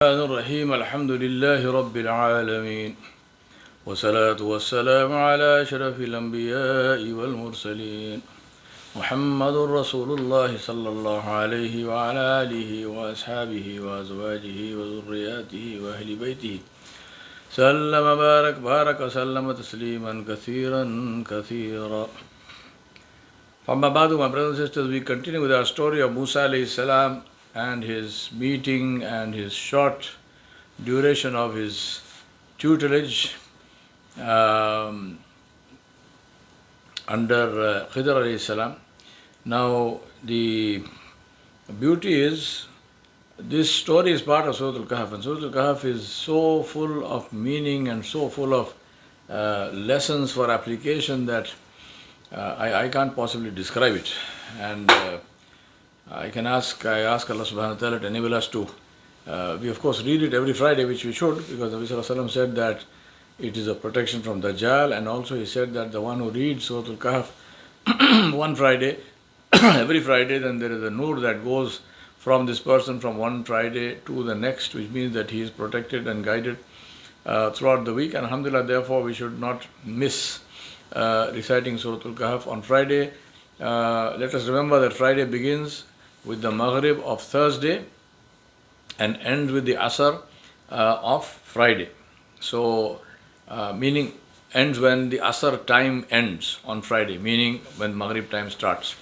الرحمن الرحيم الحمد لله رب العالمين والصلاة والسلام على أشرف الأنبياء والمرسلين محمد رسول الله صلى الله عليه وعلى آله وأصحابه وأزواجه وذرياته وأهل بيته سلم بارك وسلم تسليما كثيرا كثيرا. Amma Badu, my brothers and sisters, we continue with our story of Musa alayhi salam and his meeting and his short duration of his tutelage under Khidr alayhi salam. Now, the beauty is, this story is part of Surah Al-Kahf, and Surah Al-Kahf is so full of meaning and so full of lessons for application that I can't possibly describe it. And I ask Allah subhanahu wa ta'ala to enable us to, we of course read it every Friday, which we should, because Nabi sallallahu alaihi wasallam said that it is a protection from Dajjal, and also he said that the one who reads Surah Al-Kahf one Friday, every Friday, then there is a nur that goes from this person from one Friday to the next, which means that he is protected and guided throughout the week. And alhamdulillah, therefore we should not miss reciting Surah Al-Kahf on Friday. Let us remember that Friday begins with the Maghrib of Thursday and ends with the Asr of Friday. So, meaning ends when the Asr time ends on Friday, meaning when Maghrib time starts.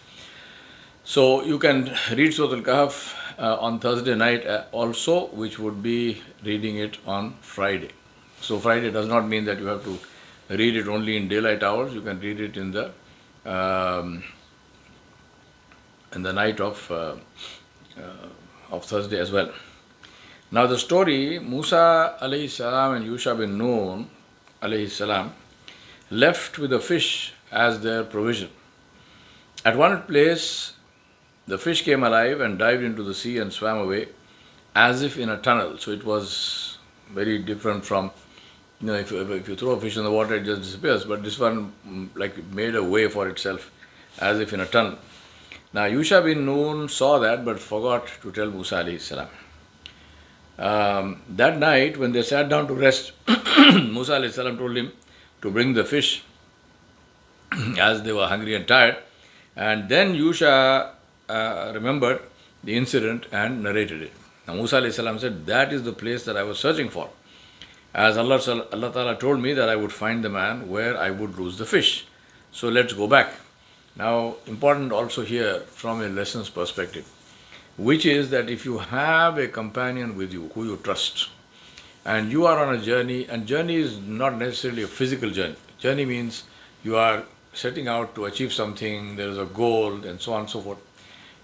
So, you can read Surah Al-Kahf on Thursday night also, which would be reading it on Friday. So, Friday does not mean that you have to read it only in daylight hours. You can read it in the night of Thursday as well. Now the story, Musa alayhi salam and Yusha bin Nun alayhi salam left with a fish as their provision. At one place, the fish came alive and dived into the sea and swam away as if in a tunnel. So it was very different from, if you throw a fish in the water, it just disappears. But this one, made a way for itself, as if in a tunnel. Now, Yusha bin Nun saw that, but forgot to tell Musa alayhi salam. That night, when they sat down to rest, Musa alayhi salam told him to bring the fish, as they were hungry and tired. And then Yusha remembered the incident and narrated it. Now, Musa alayhi salam said, that is the place that I was searching for, as Allah Ta'ala told me that I would find the man where I would lose the fish. So let's go back. Now, important also here from a lessons perspective, which is that if you have a companion with you who you trust, and you are on a journey, and journey is not necessarily a physical journey. Journey means you are setting out to achieve something, there is a goal, and so on and so forth.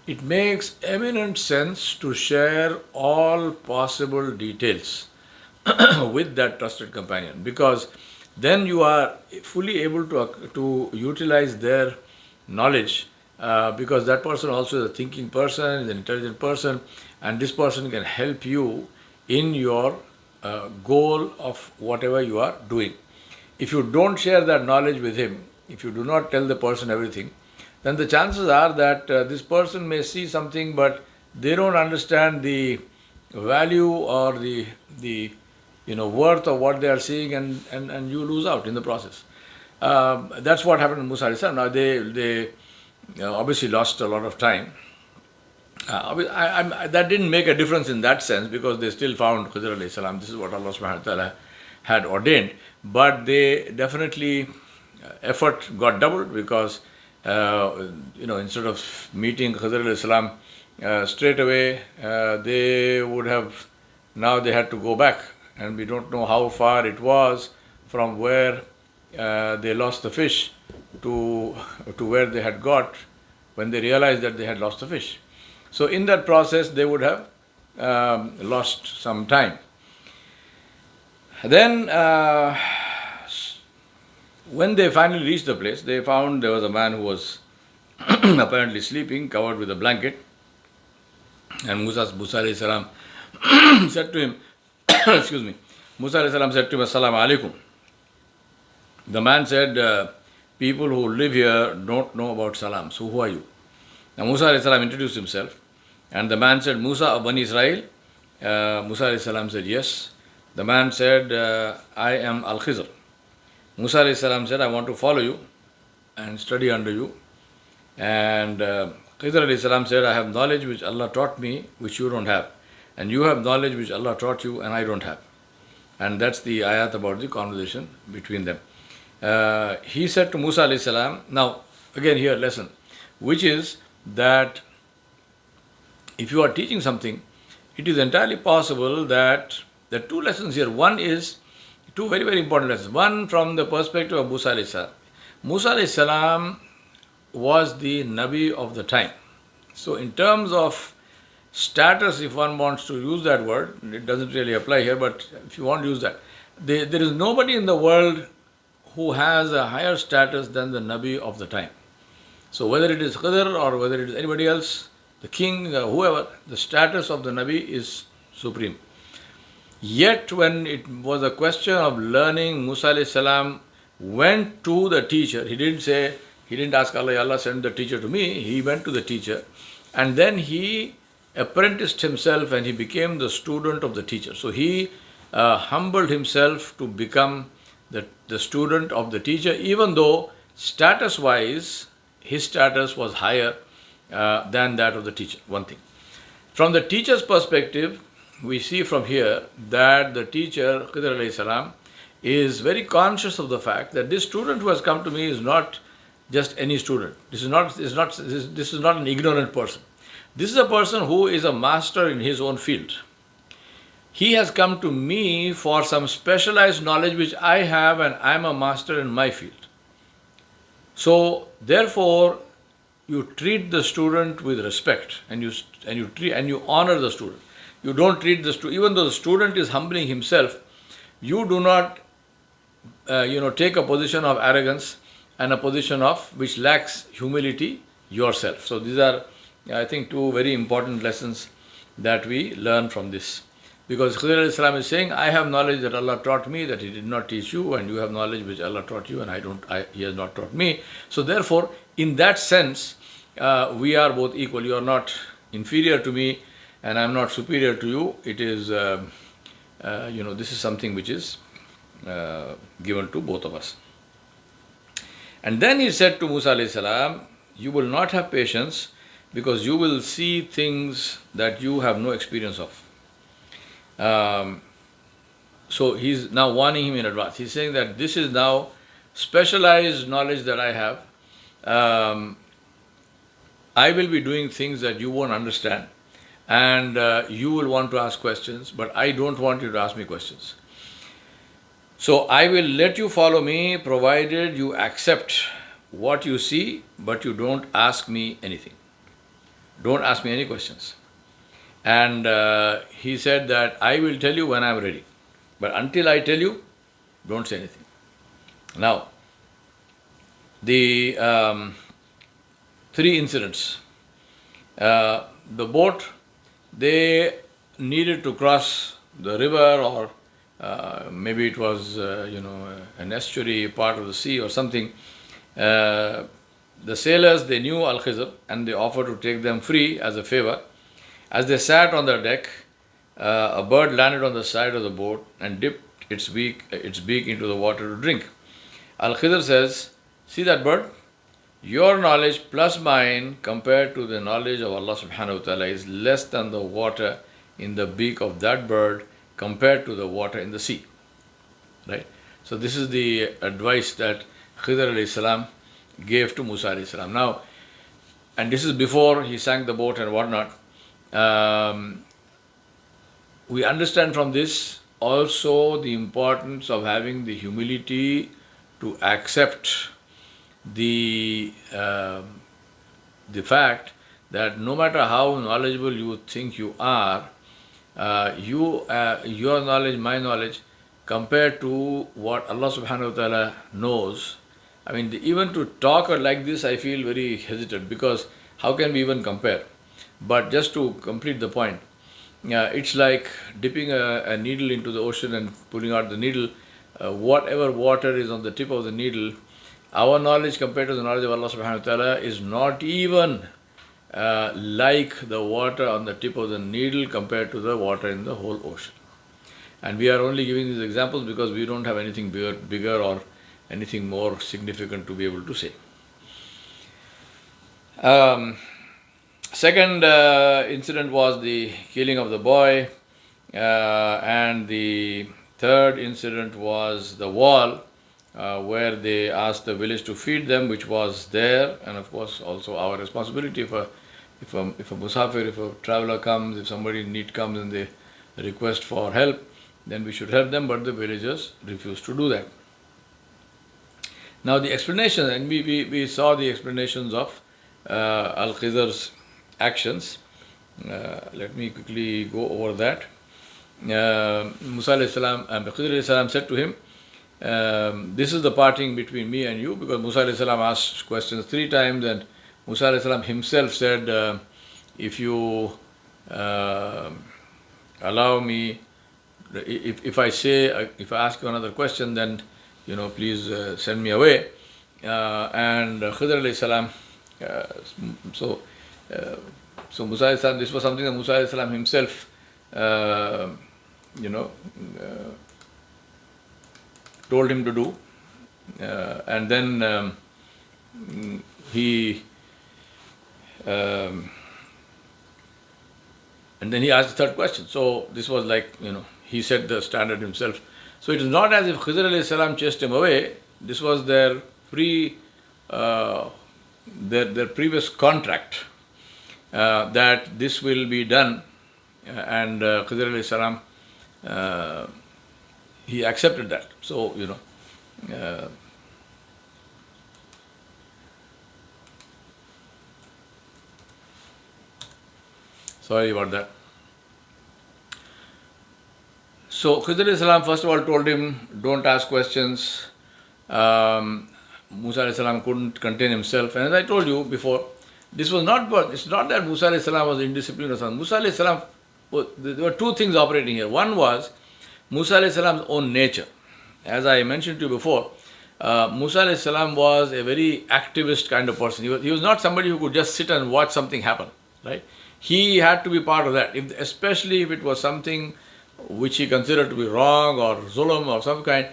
It makes eminent sense to share all possible details with that trusted companion, because then you are fully able to utilize their knowledge, because that person also is a thinking person, is an intelligent person, and this person can help you in your goal of whatever you are doing. If you don't share that knowledge with him, if you do not tell the person everything, then the chances are that this person may see something, but they don't understand the value or the worth of what they are seeing, and you lose out in the process. That's what happened to Musa alayhi salam. Now they obviously lost a lot of time. That didn't make a difference in that sense, because they still found Khidr alayhi salam. This is what Allah subhanahu wa ta'ala had ordained. But they definitely, effort got doubled, because instead of meeting Khidr alayhi salam straight away, they would have, now they had to go back. And we don't know how far it was from where they lost the fish to where they had got when they realized that they had lost the fish. So in that process, they would have lost some time. Then, when they finally reached the place, they found there was a man who was apparently sleeping, covered with a blanket. And Musa alayhi salam said to him, excuse me, Musa alayhi salam said to him, Assalamu alaikum. The man said, people who live here don't know about salam, so who are you? Now Musa alayhi salam introduced himself, and the man said, Musa of Bani Israel, Musa alayhi salam said, yes. The man said, I am Al-Khizr. Musa alayhi salam said, I want to follow you and study under you. And Khidr alayhi salam said, I have knowledge which Allah taught me, which you don't have. And you have knowledge which Allah taught you, and I don't have. And that's the ayat about the conversation between them. He said to Musa alayhi salam, now again here lesson, which is that if you are teaching something, it is entirely possible that there are two lessons here. One is two very, very important lessons. One from the perspective of Musa alayhi salam. Musa alayhi salam was the Nabi of the time. So in terms of status, if one wants to use that word, it doesn't really apply here, but if you want to use that, there is nobody in the world who has a higher status than the Nabi of the time. So whether it is Khidr or whether it is anybody else, the king, whoever, the status of the Nabi is supreme. Yet when it was a question of learning, Musa alayhi salam went to the teacher. He didn't ask Allah, Allah send the teacher to me. He went to the teacher and then he apprenticed himself and he became the student of the teacher. So he humbled himself to become the student of the teacher, even though status-wise, his status was higher than that of the teacher. One thing. From the teacher's perspective, we see from here that the teacher, Khidr alayhi salam, is very conscious of the fact that this student who has come to me is not just any student. This is not an ignorant person. This is a person who is a master in his own field. He has come to me for some specialized knowledge which I have, and I am a master in my field. So therefore, you treat the student with respect, and you honor the student. You don't treat the student, even though the student is humbling himself, you do not take a position of arrogance and a position of which lacks humility yourself. So these are, I think, two very important lessons that we learn from this. Because Khidr alayhi salam is saying, I have knowledge that Allah taught me that He did not teach you, and you have knowledge which Allah taught you and He has not taught me. So therefore, in that sense, we are both equal. You are not inferior to me and I am not superior to you. It is, this is something which is given to both of us. And then he said to Musa alayhi salam, you will not have patience because you will see things that you have no experience of. So he's now warning him in advance. He's saying that this is now specialized knowledge that I have. I will be doing things that you won't understand, and you will want to ask questions, but I don't want you to ask me questions. So I will let you follow me provided you accept what you see, but you don't ask me anything. Don't ask me any questions. And he said that I will tell you when I am ready. But until I tell you, don't say anything. Now, the three incidents. The boat, they needed to cross the river, or maybe it was, an estuary part of the sea or something. The sailors, they knew Al-Khizr and they offered to take them free as a favor. As they sat on the deck, a bird landed on the side of the boat and dipped its beak into the water to drink. Al-Khizr says, see that bird? Your knowledge plus mine compared to the knowledge of Allah subhanahu wa ta'ala is less than the water in the beak of that bird compared to the water in the sea. Right? So this is the advice that Khidr alayhi salam gave to Musa alayhi salam. Now, and this is before he sank the boat and whatnot. We understand from this also the importance of having the humility to accept the fact that no matter how knowledgeable you think you are, your knowledge, my knowledge, compared to what Allah subhanahu wa ta'ala knows, I mean, even to talk like this, I feel very hesitant, because how can we even compare? But just to complete the point, it's like dipping a needle into the ocean and pulling out the needle. Whatever water is on the tip of the needle, our knowledge compared to the knowledge of Allah subhanahu wa ta'ala is not even like the water on the tip of the needle compared to the water in the whole ocean. And we are only giving these examples because we don't have anything bigger or anything more significant to be able to say. Second incident was the killing of the boy, and the third incident was the wall, where they asked the village to feed them, which was there, and of course also our responsibility. If a musafir, if a traveler comes, if somebody in need comes and they request for help, then we should help them, but the villagers refused to do that. Now the explanation, and we saw the explanations of Al-Khidr's actions. Let me quickly go over that. Musa alayhi salam, Khidr alayhi salam said to him, this is the parting between me and you, because Musa alayhi salam asked questions 3 times, and Musa alayhi salam himself said, if you allow me, if I ask you another question, then please send me away. And Khidr alayhi salam, so Musa alayhi salam, this was something that Musa alayhi salam himself told him to do, and then he asked the third question. So this was like, he set the standard himself. So it is not as if Khidr alayhi salam chased him away. This was their previous contract, that this will be done, and Khidr alayhi salam, he accepted that. So sorry about that. So Khidr alayhi salam first of all told him, don't ask questions. Musa alayhi salam couldn't contain himself, and as I told you before, it's not that Musa alayhi salam was indisciplined or something. Musa alayhi salam, there were 2 things operating here. One was Musa alayhi salam's own nature. As I mentioned to you before, Musa alayhi salam was a very activist kind of person. He was not somebody who could just sit and watch something happen, right? He had to be part of that, especially if it was something which he considered to be wrong or zulm or some kind.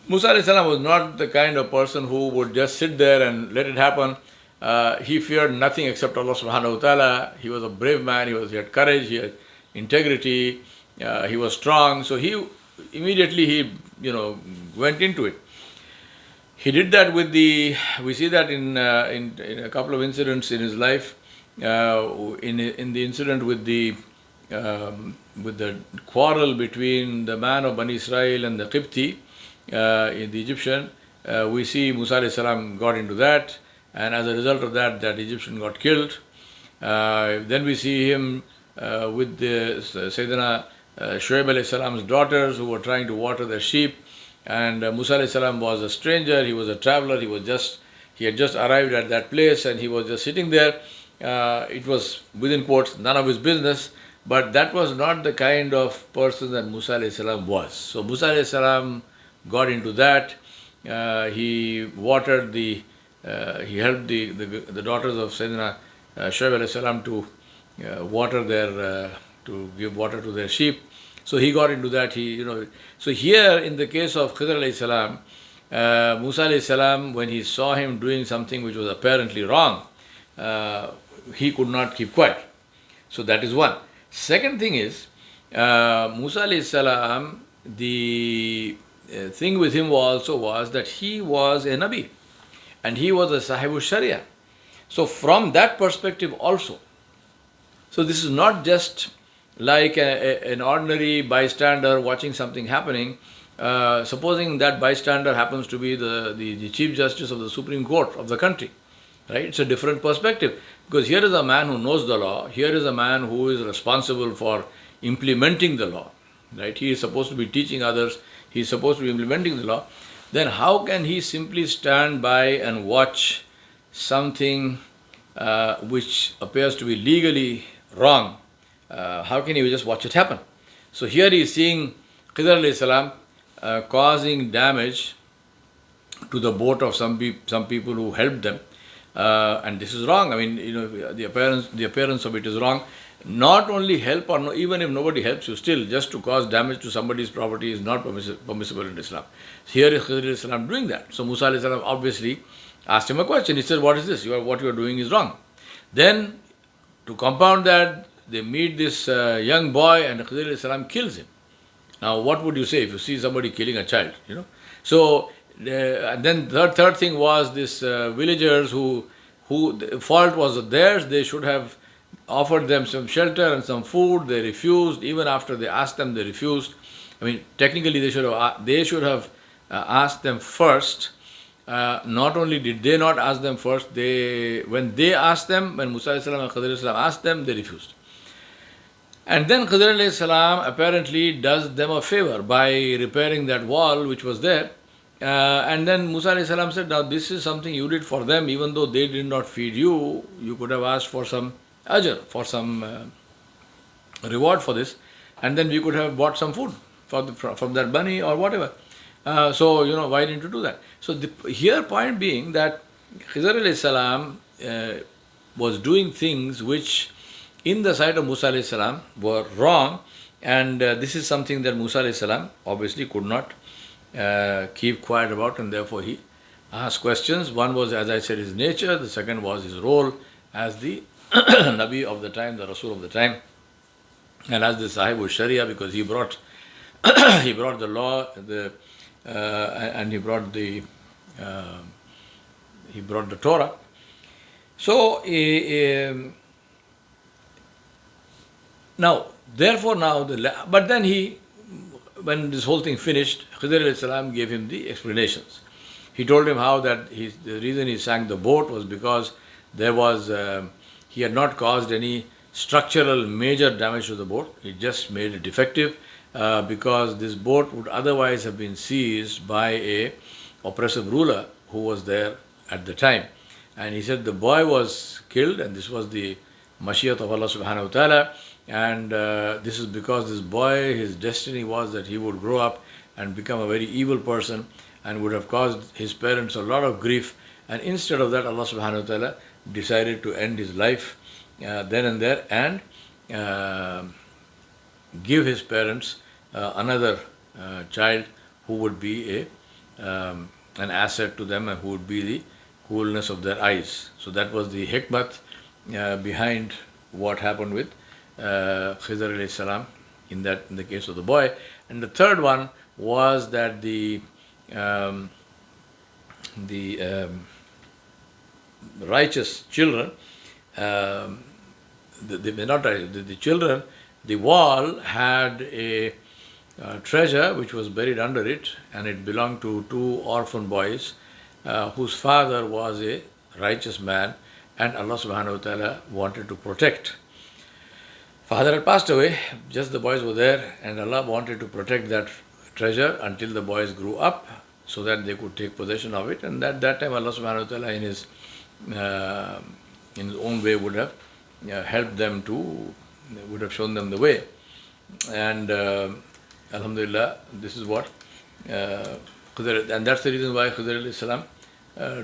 Musa alayhi salam was not the kind of person who would just sit there and let it happen. He feared nothing except Allah subhanahu wa ta'ala. He was a brave man, he had courage, he had integrity, he was strong. So he immediately went into it. He did that we see that in a couple of incidents in his life. In the incident with the quarrel between the man of Bani Israel and the Qibti, the Egyptian, we see Musa alayhi salam got into that, and as a result of that Egyptian got killed. Then we see him with the Sayyidina Shuaib alayhi salam's daughters, who were trying to water their sheep, and Musa alayhi salam was a stranger, he was a traveler, he had just arrived at that place, and he was just sitting there. It was, within quotes, none of his business, but that was not the kind of person that Musa alayhi salam was. So Musa alayhi salam got into that. He watered he helped the daughters of Sayyidina Shuaib alayhi salam to water to give water to their sheep. So he got into that. So here in the case of Khidr alayhi salam, Musa alayhi salam, when he saw him doing something which was apparently wrong, he could not keep quiet. So that is one. Second thing is, Musa alayhi salam, the thing with him also was that he was a Nabi, and he was a Sahibu Sharia. So from that perspective also, so this is not just like an ordinary bystander watching something happening. Supposing that bystander happens to be the Chief Justice of the Supreme Court of the country, right? It's a different perspective, because here is a man who knows the law, here is a man who is responsible for implementing the law, right? He is supposed to be teaching others, he is supposed to be implementing the law. Then how can he simply stand by and watch something which appears to be legally wrong? How can he just watch it happen? So here he is seeing Khidr alayhi salam causing damage to the boat of some people who helped them. and this is wrong. I mean, the appearance of it is wrong. Not only help or no, even if nobody helps you, still just to cause damage to somebody's property is not permissible in Islam. Here is Khidr alayhi salam doing that. So Musa alayhi salam obviously asked him a question. He said, "What is this? What you are doing is wrong." Then, to compound that, they meet this young boy, and Khidr alayhi salam kills him. Now, what would you say if you see somebody killing a child? So, and then third thing was this villagers who the fault was theirs. They should have offered them some shelter and some food. They refused. Even after they asked them, they refused. I mean, technically, they should have asked them first. Not only did they not ask them first, when they asked them, when Musa alayhi salam and Khidr alayhi salam asked them, they refused. And then Khidr alayhi salam apparently does them a favor by repairing that wall which was there. And then Musa alayhi salam said, now this is something you did for them, even though they did not feed you, you could have asked for some ajr, for some reward for this, and then we could have bought some food from that bunny or whatever. So, why didn't you do that? So, here point being that Khidr alayhi salam was doing things which in the sight of Musa alayhi salam were wrong, and this is something that Musa alayhi salam obviously could not keep quiet about, and therefore he asked questions. One was, as I said, his nature. The second was his role as the Nabi of the time, the Rasul of the time, and as the Sahib Sharia, because he brought the law, and he brought the Torah. So but then when this whole thing finished, Khidr alayhi salam gave him the explanations. He told him how that the reason he sank the boat was because he had not caused any structural major damage to the boat. He just made it defective because this boat would otherwise have been seized by a oppressive ruler who was there at the time. And he said the boy was killed, and this was the Mashiach of Allah subhanahu wa ta'ala. And this is because this boy, his destiny was that he would grow up and become a very evil person and would have caused his parents a lot of grief. And instead of that, Allah subhanahu wa ta'ala decided to end his life then and there, and give his parents another child who would be an asset to them and who would be the coolness of their eyes. So that was the hikmat behind what happened with Khidr alayhi salam in the case of the boy. And the third one was that the righteous children, the children, the wall had a treasure which was buried under it, and it belonged to two orphan boys whose father was a righteous man, and Allah subhanahu wa ta'ala wanted to protect. Father had passed away, just the boys were there, and Allah wanted to protect that treasure until the boys grew up so that they could take possession of it. And at that time Allah subhanahu wa ta'ala in his own way would have helped them would have shown them the way. And Alhamdulillah, this is what and that's the reason why Khidr alayhi salam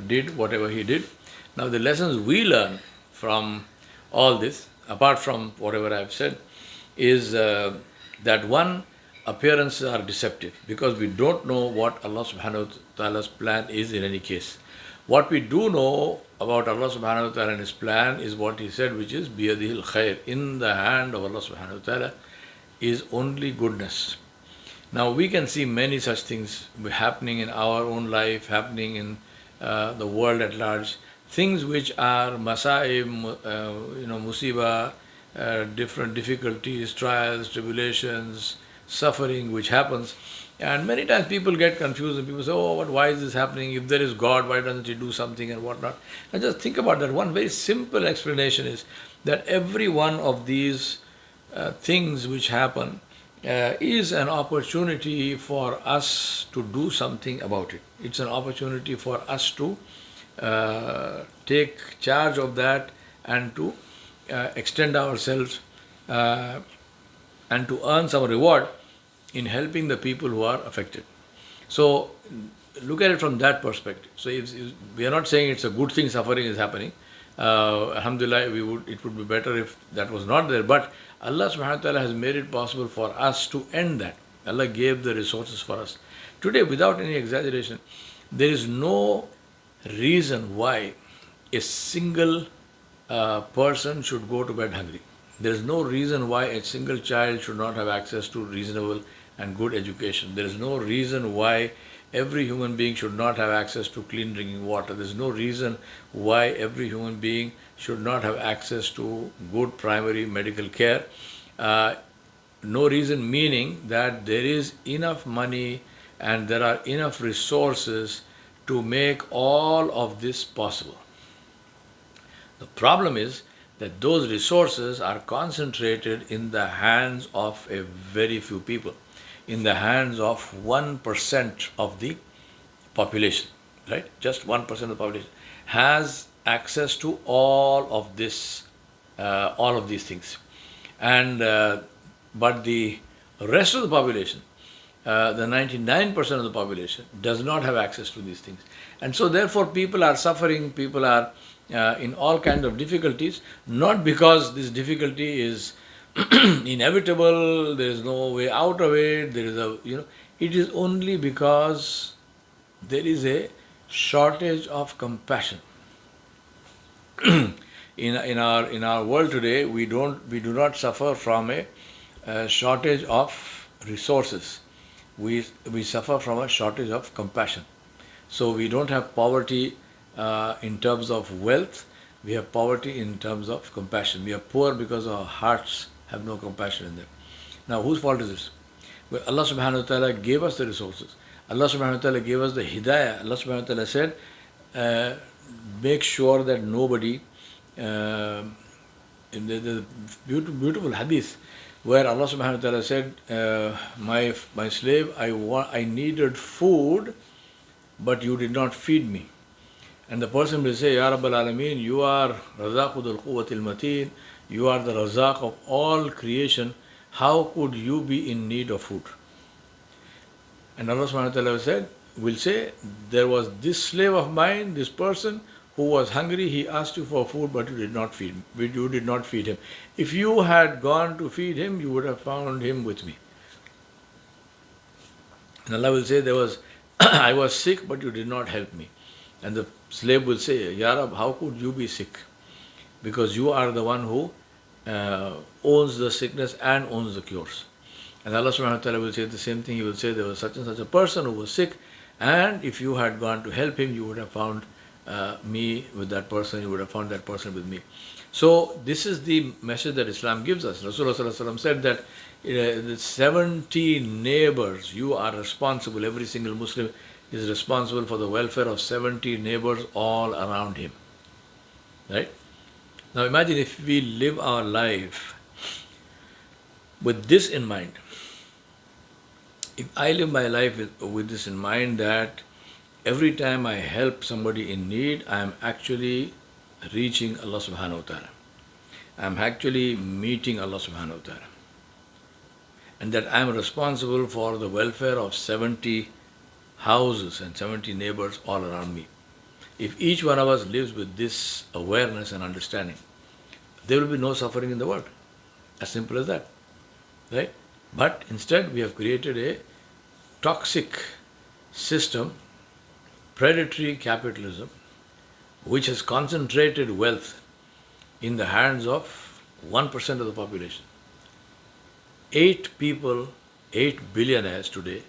did whatever he did. Now the lessons we learn from all this, apart from whatever I have said, is that one, appearances are deceptive because we don't know what Allah subhanahu wa ta'ala's plan is in any case. What we do know about Allah subhanahu wa ta'ala and his plan is what he said, which is biyadihil khair, in the hand of Allah subhanahu wa ta'ala is only goodness. Now we can see many such things happening in our own life, happening in the world at large, things which are masa'ib, musibah, different difficulties, trials, tribulations, suffering which happens. And many times people get confused and people say, why is this happening? If there is God, why doesn't he do something and whatnot? And just think about that. One very simple explanation is that every one of these things which happen is an opportunity for us to do something about it. It's an opportunity for us to take charge of that and to extend ourselves and to earn some reward in helping the people who are affected. So look at it from that perspective. So if we are not saying it's a good thing suffering is happening. Alhamdulillah, it would be better if that was not there. But Allah subhanahu wa ta'ala has made it possible for us to end that. Allah gave the resources for us. Today, without any exaggeration, there is no reason why a single person should go to bed hungry. There is no reason why a single child should not have access to reasonable and good education. There is no reason why every human being should not have access to clean drinking water. There is no reason why every human being should not have access to good primary medical care. No reason meaning that there is enough money and there are enough resources to make all of this possible. The problem is that those resources are concentrated in the hands of a very few people, in the hands of 1% of the population, right? Just 1% of the population has access to all of this, all of these things. And but the rest of the population, the 99% of the population does not have access to these things. And so therefore people are suffering, people are in all kinds of difficulties, not because this difficulty is inevitable, there is no way out of it, there is it is only because there is a shortage of compassion. in our world today, we do not suffer from a shortage of resources. We suffer from a shortage of compassion. So we don't have poverty in terms of wealth, we have poverty in terms of compassion. We are poor because our hearts have no compassion in them. Now, whose fault is this? Well, Allah subhanahu wa ta'ala gave us the resources. Allah subhanahu wa ta'ala gave us the hidayah. Allah subhanahu wa ta'ala said, make sure that nobody, in the beautiful hadith, where Allah subhanahu wa ta'ala said, my slave, I needed food, but you did not feed me. And the person will say, Ya Rabbal Alameen, you are Razaqudul Quwwatil Mateen, you are the Razaq of all creation, how could you be in need of food? And Allah subhanahu wa ta'ala will say, there was this slave of mine, this person who was hungry, he asked you for food, but you did not feed him. You did not feed him. If you had gone to feed him, you would have found him with me. And Allah will say, I was sick, but you did not help me. And the slave will say, Ya Rab, how could you be sick? Because you are the one who owns the sickness and owns the cures. And Allah subhanahu wa ta'ala will say the same thing. He will say, there was such and such a person who was sick, and if you had gone to help him, you would have found me with that person, you would have found that person with me. So this is the message that Islam gives us. Rasulullah said that the 70 neighbors, you are responsible, every single Muslim is responsible for the welfare of 70 neighbors all around him. Right? Now imagine if we live our life with this in mind. If I live my life with this in mind, that every time I help somebody in need, I am actually reaching Allah subhanahu wa ta'ala. I am actually meeting Allah subhanahu wa ta'ala. And that I am responsible for the welfare of 70 houses and 70 neighbors all around me. If each one of us lives with this awareness and understanding, there will be no suffering in the world. As simple as that. Right? But instead we have created a toxic system, predatory capitalism, which has concentrated wealth in the hands of 1% of the population. 8 billionaires today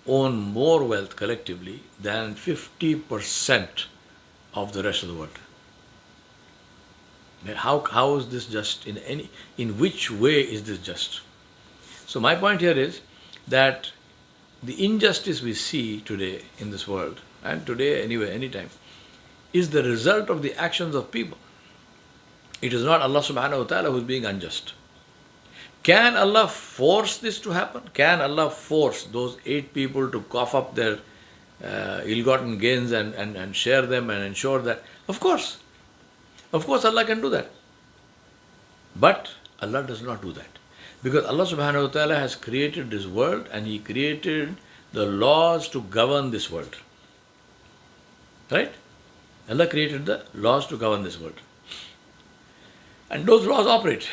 own more wealth collectively than 50% of the rest of the world. How is this just? In which way is this just? So my point here is that the injustice we see today in this world, and today anyway, anytime, is the result of the actions of people. It is not Allah subhanahu wa ta'ala who is being unjust. Can Allah force this to happen? Can Allah force those 8 people to cough up their ill-gotten gains and share them and ensure that? Of course. Of course Allah can do that. But Allah does not do that. Because Allah subhanahu wa ta'ala has created this world and He created the laws to govern this world. Right? Allah created the laws to govern this world. And those laws operate.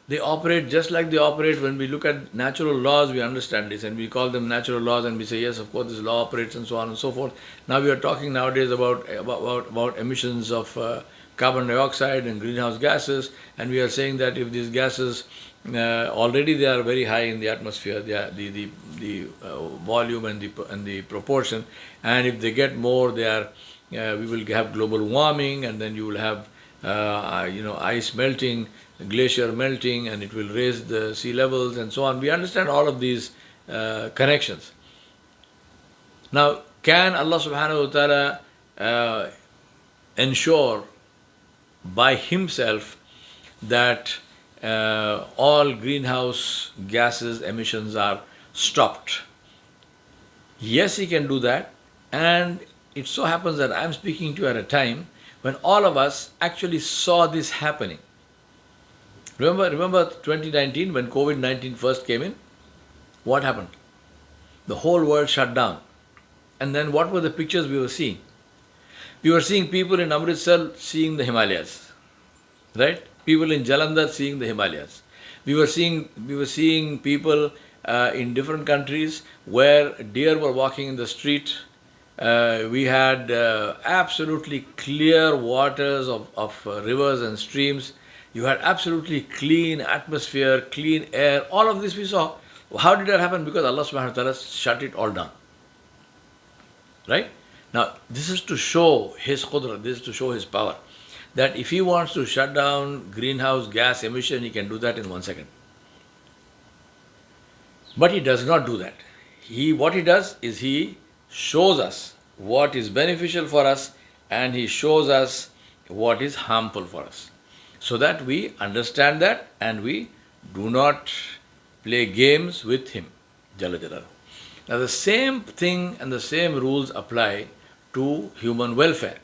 They operate just like they operate when we look at natural laws, we understand this and we call them natural laws and we say, yes, of course, this law operates and so on and so forth. Now we are talking nowadays about emissions of carbon dioxide and greenhouse gases, and we are saying that if these gases already they are very high in the atmosphere, the volume and the proportion, and if they get more, they are we will have global warming, and then you will have ice melting, glacier melting, and it will raise the sea levels and so on. We understand all of these connections. Now, can Allah subhanahu wa ta'ala ensure by Himself that all greenhouse gases emissions are stopped? Yes, He can do that, and it so happens that I am speaking to you at a time when all of us actually saw this happening. Remember 2019 when COVID-19 first came in? What happened? The whole world shut down. And then what were the pictures we were seeing? We were seeing people in Amritsar seeing the Himalayas, right? People in Jalandhar seeing the Himalayas. We were seeing people in different countries where deer were walking in the street. We had absolutely clear waters of rivers and streams. You had absolutely clean atmosphere, clean air. All of this we saw. How did that happen? Because Allah subhanahu wa ta'ala shut it all down. Right? Now, this is to show His qudra, this is to show His power. That if He wants to shut down greenhouse gas emission, He can do that in 1 second. But He does not do that. What He does is He shows us what is beneficial for us, and He shows us what is harmful for us, so that we understand that and we do not play games with Him. Jalla Jalaluhu. Now the same thing and the same rules apply to human welfare.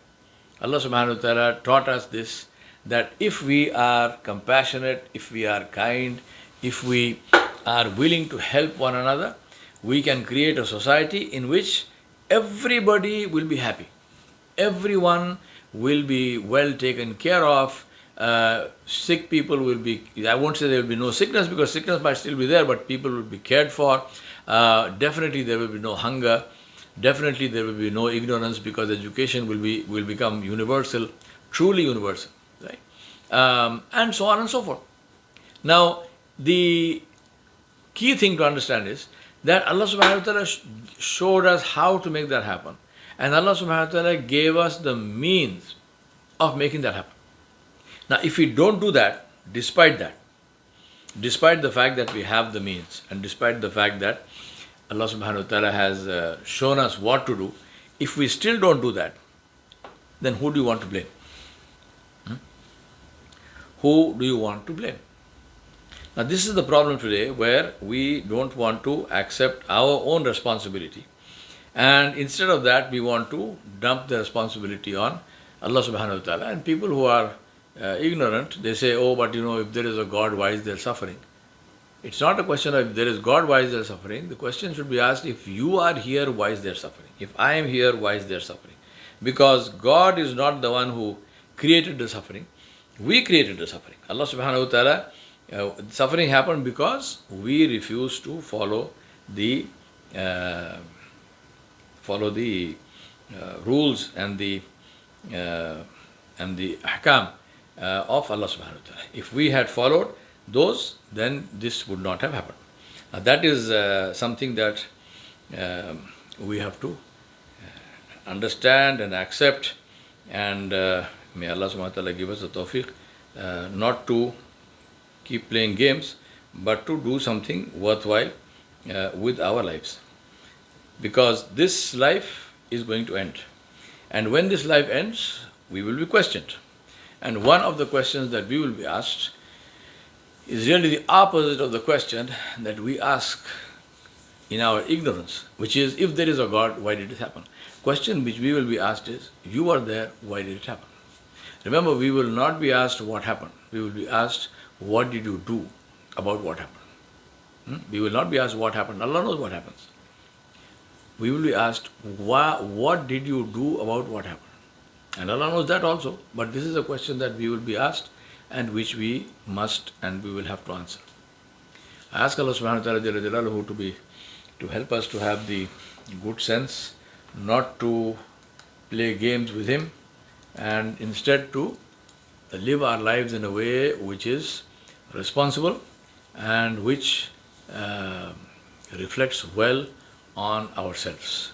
Allah subhanahu wa ta'ala taught us this, that if we are compassionate, if we are kind, if we are willing to help one another, we can create a society in which everybody will be happy. Everyone will be well taken care of. Sick people will be, I won't say there will be no sickness, because sickness might still be there, but people will be cared for. Definitely there will be no hunger. Definitely there will be no ignorance, because education will become universal, truly universal, right? And so on and so forth. Now, the key thing to understand is that Allah subhanahu wa ta'ala showed us how to make that happen. And Allah subhanahu wa ta'ala gave us the means of making that happen. Now, if we don't do that, despite the fact that we have the means, and despite the fact that Allah subhanahu wa ta'ala has shown us what to do, if we still don't do that, then who do you want to blame? Who do you want to blame? Now, this is the problem today, where we don't want to accept our own responsibility, and instead of that we want to dump the responsibility on Allah subhanahu wa ta'ala. And people who are ignorant, they say, oh, but if there is a God, why is there suffering? It's not a question of if there is God, why is there suffering? The question should be asked, if you are here, why is there suffering? If I am here, why is there suffering? Because God is not the one who created the suffering. We created the suffering. Allah subhanahu wa ta'ala, suffering happened because we refused to follow the rules and the ahkam of Allah subhanahu wa ta'ala. If we had followed those, then this would not have happened. Now, that is something that we have to understand and accept, and may Allah subhanahu wa ta'ala give us the tawfiq not to keep playing games, but to do something worthwhile with our lives. Because this life is going to end. And when this life ends, we will be questioned. And one of the questions that we will be asked is really the opposite of the question that we ask in our ignorance, which is, if there is a God, why did it happen? Question which we will be asked is, you were there, why did it happen? Remember, we will not be asked what happened. We will be asked, what did you do about what happened? We will not be asked what happened. Allah knows what happens. We will be asked, what did you do about what happened? And Allah knows that also. But this is a question that we will be asked and which we must and we will have to answer. I ask Allah subhanahu wa ta'ala Jalla Jalaluhu to help us to have the good sense, not to play games with Him, and instead to live our lives in a way which is responsible and which reflects well on ourselves.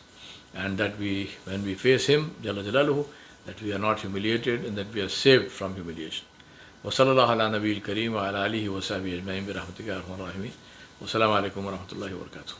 And that we, when we face Him, Jalla Jalaluhu, that we are not humiliated and that we are saved from humiliation. وصلى الله على نبي الكريم وعلى آله وصحبه أجمعين برحمتك يا أرحم الراحمين. والسلام عليكم ورحمة الله وبركاته.